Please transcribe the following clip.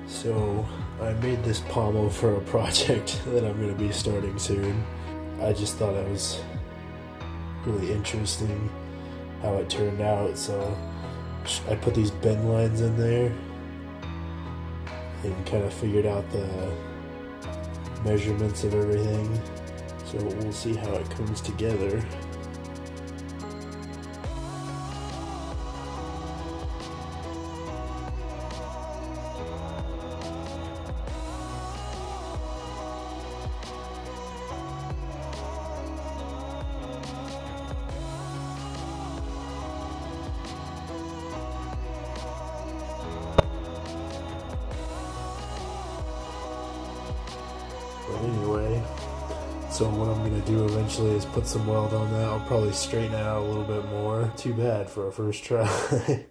So I made this pommel for a project that I'm going to be starting soon. I just thought it was really interesting how it turned out, so I put these bend lines in there and kind of figured out the measurements of everything. So we'll see how it comes together. But anyway, so what I'm going to do eventually is put some weld on that. I'll probably straighten it out a little bit more. Too bad for a first try.